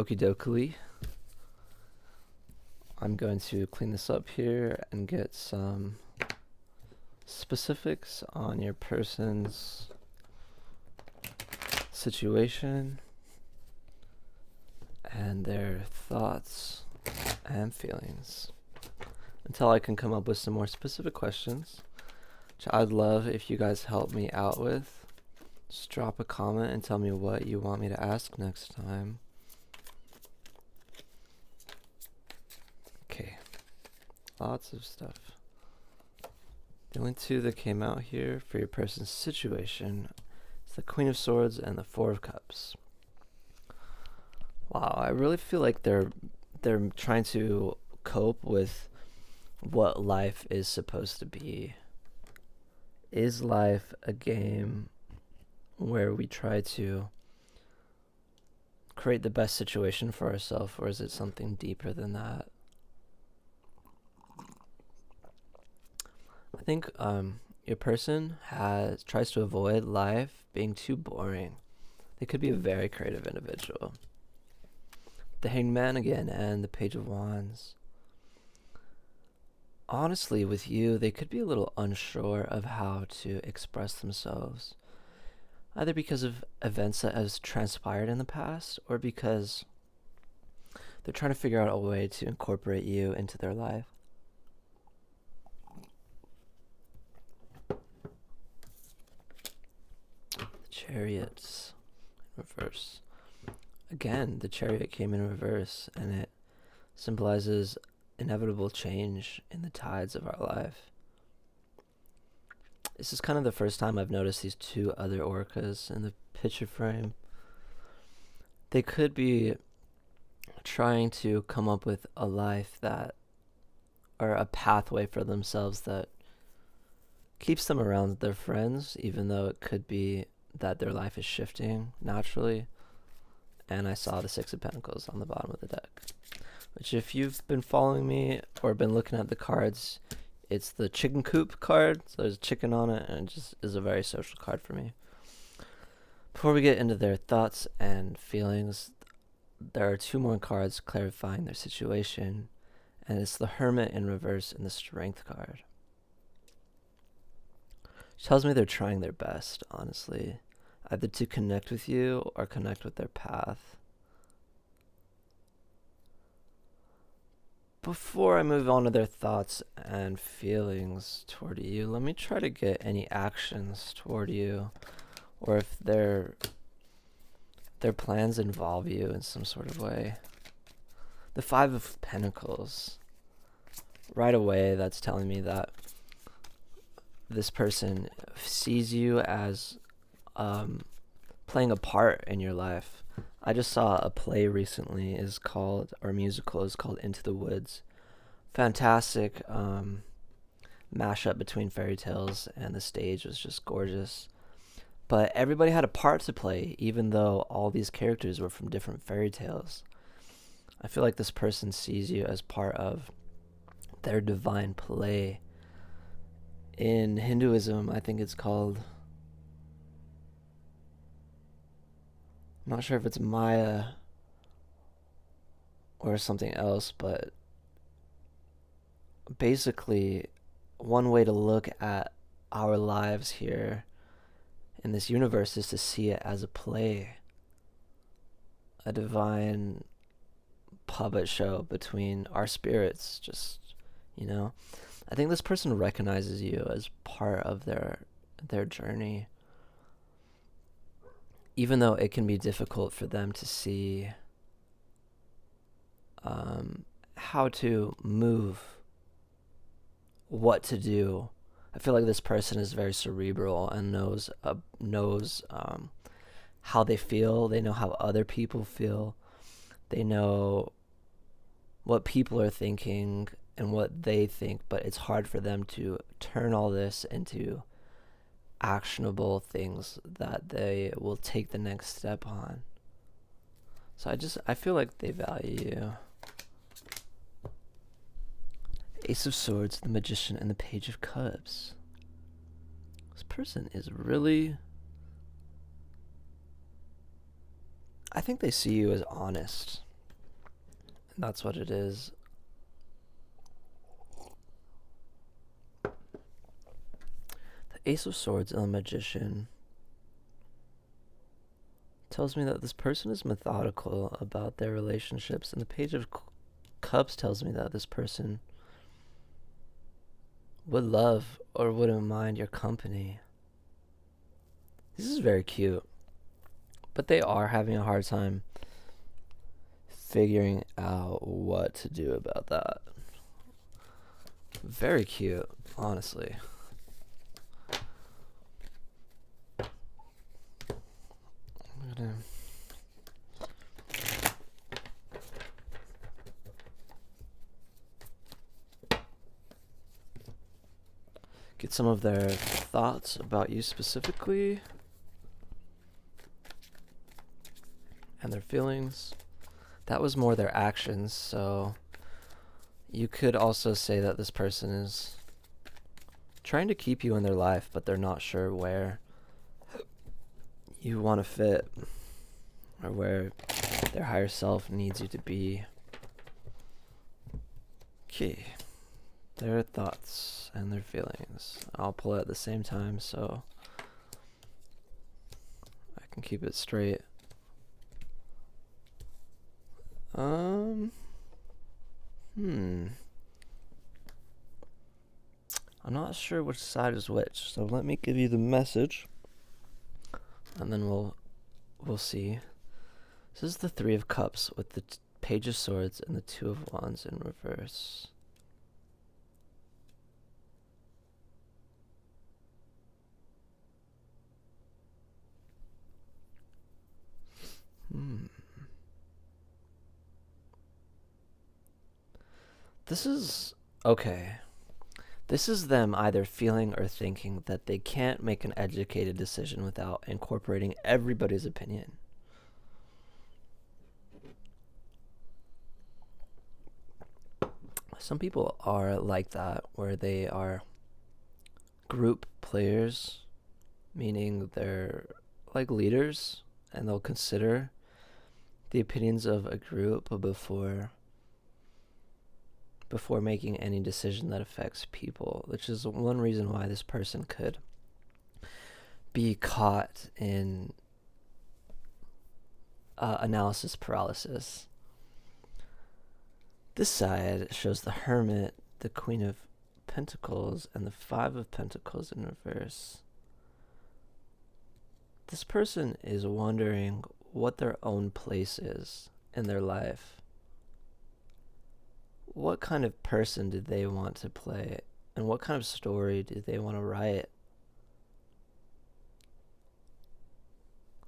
Okie dokie. I'm going to clean this up here and get some specifics on your person's situation and their thoughts and feelings until I can come up with some more specific questions, which I'd love if you guys help me out with. Just drop a comment and tell me what you want me to ask next time. Okay, lots of stuff. The only two that came out here for your person's situation is the Queen of Swords and the Four of Cups. Wow, I really feel like they're trying to cope with what life is supposed to be. Is life a game where we try to create the best situation for ourselves, or is it something deeper than that? I think your person tries to avoid life being too boring. They could be a very creative individual. The Hanged Man again and the Page of Wands. Honestly, with you, they could be a little unsure of how to express themselves, either because of events that has transpired in the past or because they're trying to figure out a way to incorporate you into their life. The Chariots in reverse. Again, the Chariot came in reverse, and it symbolizes inevitable change in the tides of our life. This is kind of the first time I've noticed these two other orcas in the picture frame. They could be trying to come up with a life that, or a pathway for themselves that keeps them around their friends, even though it could be that their life is shifting naturally. And I saw the Six of Pentacles on the bottom of the deck, which, if you've been following me or been looking at the cards, it's the chicken coop card. So there's a chicken on it, and it just is a very social card for me. Before we get into their thoughts and feelings, there are two more cards clarifying their situation, and it's the Hermit in reverse and the Strength card. It tells me they're trying their best, honestly, either to connect with you or connect with their path. Before I move on to their thoughts and feelings toward you, let me try to get any actions toward you, or if their plans involve you in some sort of way. The Five of Pentacles. Right away, that's telling me that this person sees you as playing a part in your life. I just saw a play recently musical is called Into the Woods. Fantastic mashup between fairy tales, and the stage was just gorgeous. But everybody had a part to play, even though all these characters were from different fairy tales. I feel like this person sees you as part of their divine play. In Hinduism, I think it's called, I'm not sure if it's Maya or something else, but basically, one way to look at our lives here in this universe is to see it as a play, a divine puppet show between our spirits. Just, I think this person recognizes you as part of their journey, even though it can be difficult for them to see how to move, what to do. I feel like this person is very cerebral and knows how they feel. They know how other people feel. They know what people are thinking and what they think, but it's hard for them to turn all this into actionable things that they will take the next step on. So I feel like they value you. Ace of Swords, the Magician, and the Page of Cups. This person is really, I think they see you as honest. That's what it is. The Ace of Swords and the Magician tells me that this person is methodical about their relationships, and the Page of Cups tells me that this person would love or wouldn't mind your company. This is very cute, but they are having a hard time figuring out what to do about that. Very cute, honestly. I'm gonna get some of their thoughts about you specifically and their feelings. That was more their actions, so you could also say that this person is trying to keep you in their life, but they're not sure where you want to fit or where their higher self needs you to be. Okay. Their thoughts and their feelings. I'll pull it at the same time so I can keep it straight. I'm not sure which side is which, so let me give you the message, and then we'll see. This is the Three of Cups with the Page of Swords and the Two of Wands in reverse. This is okay. This is them either feeling or thinking that they can't make an educated decision without incorporating everybody's opinion. Some people are like that, where they are group players, meaning they're like leaders, and they'll consider the opinions of a group before making any decision that affects people, which is one reason why this person could be caught in analysis paralysis. This side shows the Hermit, the Queen of Pentacles, and the Five of Pentacles in reverse. This person is wondering what their own place is in their life. What kind of person do they want to play, and what kind of story do they want to write?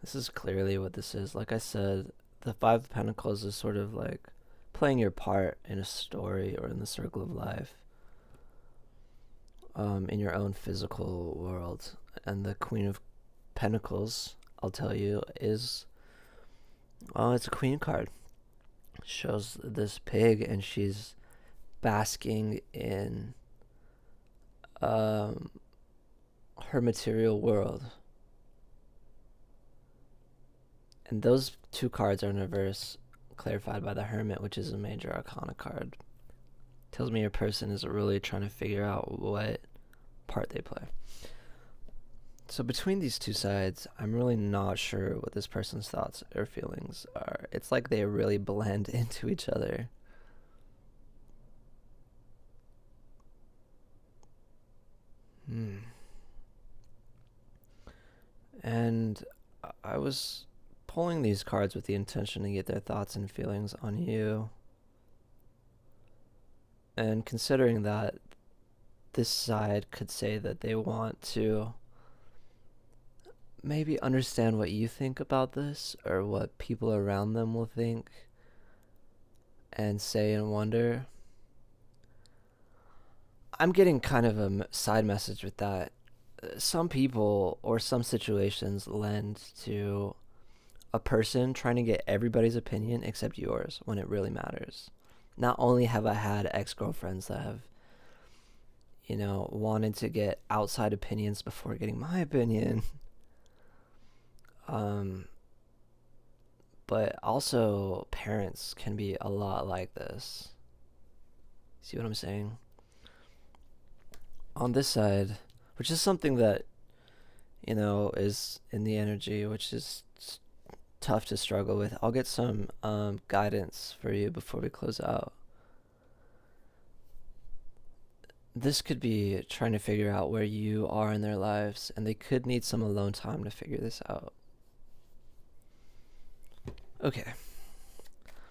This is clearly what this is. Like I said, the Five of Pentacles is sort of like playing your part in a story or in the circle of life, in your own physical world. And the Queen of Pentacles, I'll tell you, is it's a queen card. It shows this pig, and she's basking in her material world. And those two cards are in reverse, clarified by the Hermit, which is a major arcana card. Tells me your person is really trying to figure out what part they play. So between these two sides, I'm really not sure what this person's thoughts or feelings are. It's like they really blend into each other. And I was pulling these cards with the intention to get their thoughts and feelings on you. And considering that this side could say that they want to maybe understand what you think about this, or what people around them will think and say and wonder. I'm getting kind of a side message with that. Some people or some situations lend to a person trying to get everybody's opinion except yours when it really matters. Not only have I had ex-girlfriends that have, wanted to get outside opinions before getting my opinion, But also, parents can be a lot like this. See what I'm saying? On this side, which is something that, is in the energy, which is tough to struggle with. I'll get some guidance for you before we close out. This could be trying to figure out where you are in their lives, and they could need some alone time to figure this out. Okay.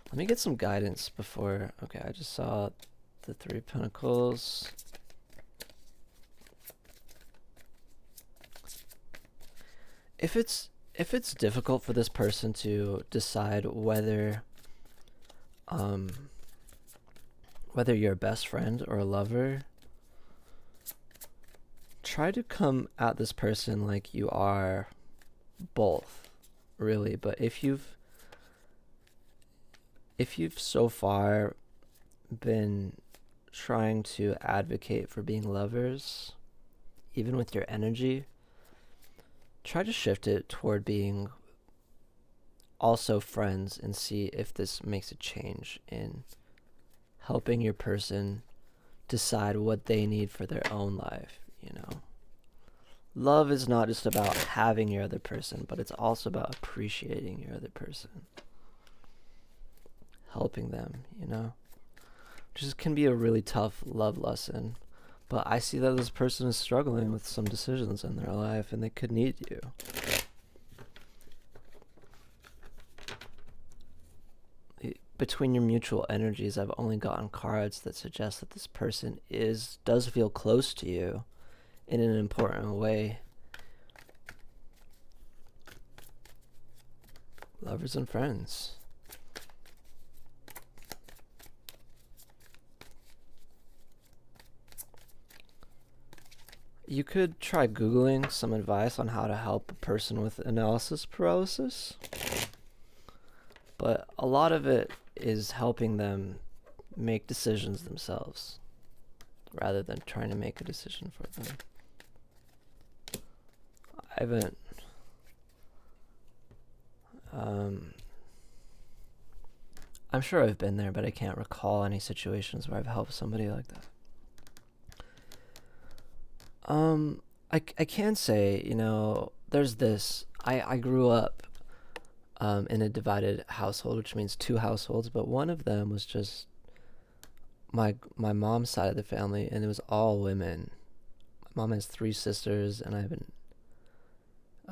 Let me get some guidance before. Okay, I just saw the Three of Pentacles. If it's difficult for this person to decide whether you're a best friend or a lover, try to come at this person like you are both, really. But if you've so far been trying to advocate for being lovers, even with your energy, try to shift it toward being also friends and see if this makes a change in helping your person decide what they need for their own life. Love is not just about having your other person, but it's also about appreciating your other person. Helping them, Which can be a really tough love lesson. But I see that this person is struggling with some decisions in their life, and they could need you. Between your mutual energies, I've only gotten cards that suggest that this person does feel close to you in an important way. Lovers and friends. You could try Googling some advice on how to help a person with analysis paralysis. But a lot of it is helping them make decisions themselves rather than trying to make a decision for them. I haven't I'm sure I've been there, but I can't recall any situations where I've helped somebody like that. I can say, there's this. I grew up in a divided household, which means two households, but one of them was just my mom's side of the family, and it was all women. My mom has 3 sisters, and I have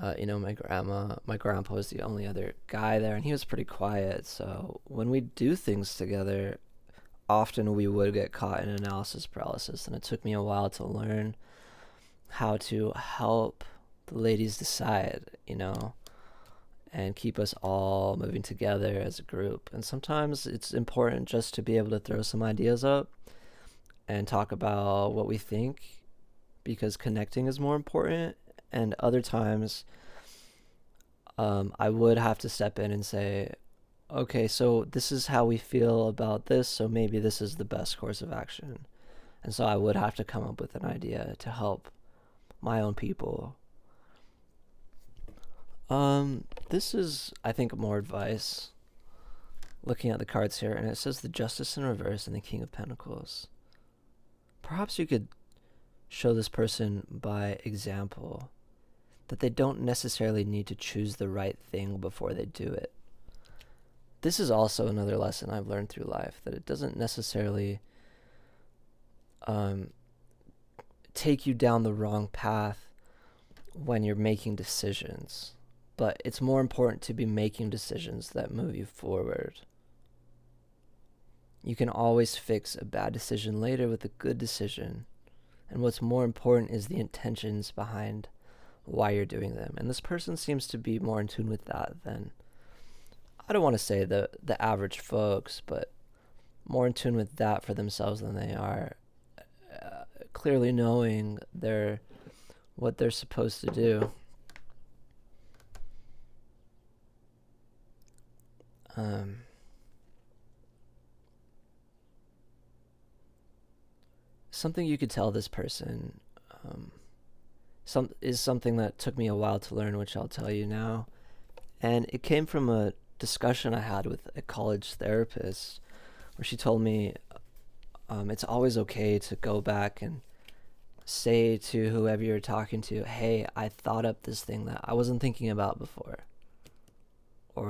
my grandpa was the only other guy there, and he was pretty quiet. So when we do things together, often we would get caught in analysis paralysis, and it took me a while to learn how to help the ladies decide, and keep us all moving together as a group. And sometimes it's important just to be able to throw some ideas up and talk about what we think, because connecting is more important. And other times, I would have to step in and say, okay, so this is how we feel about this, so maybe this is the best course of action. And so I would have to come up with an idea to help my own people. This is, I think, more advice. Looking at the cards here, and it says the Justice in reverse and the King of Pentacles. Perhaps you could show this person by example that they don't necessarily need to choose the right thing before they do it. This is also another lesson I've learned through life, that it doesn't necessarily take you down the wrong path when you're making decisions, but it's more important to be making decisions that move you forward. You can always fix a bad decision later with a good decision, and what's more important is the intentions behind why you're doing them. And this person seems to be more in tune with that than, I don't want to say the average folks, but more in tune with that for themselves than they are clearly knowing what they're supposed to do. Something you could tell this person is something that took me a while to learn, which I'll tell you now. And it came from a discussion I had with a college therapist where she told me it's always okay to go back and say to whoever you're talking to, hey, I thought up this thing that I wasn't thinking about before. Or,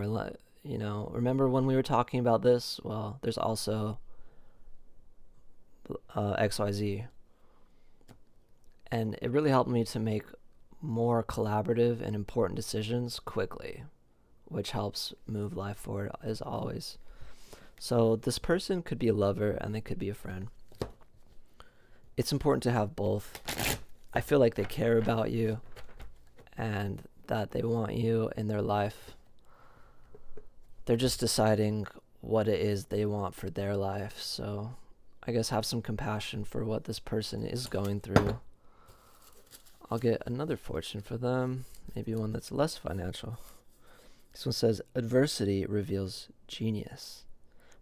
remember when we were talking about this? Well, there's also XYZ. And it really helped me to make more collaborative and important decisions quickly, which helps move life forward as always. So this person could be a lover and they could be a friend. It's important to have both. I feel like they care about you and that they want you in their life. They're just deciding what it is they want for their life. So I guess have some compassion for what this person is going through. I'll get another fortune for them, maybe one that's less financial. This one says, adversity reveals genius.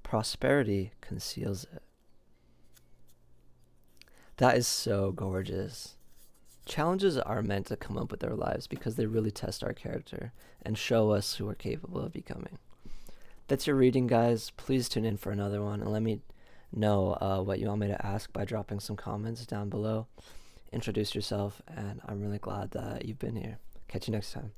Prosperity conceals it. That is so gorgeous. Challenges are meant to come up with our lives because they really test our character and show us who we're capable of becoming. That's your reading, guys. Please tune in for another one and let me know what you want me to ask by dropping some comments down below. Introduce yourself, and I'm really glad that you've been here. Catch you next time.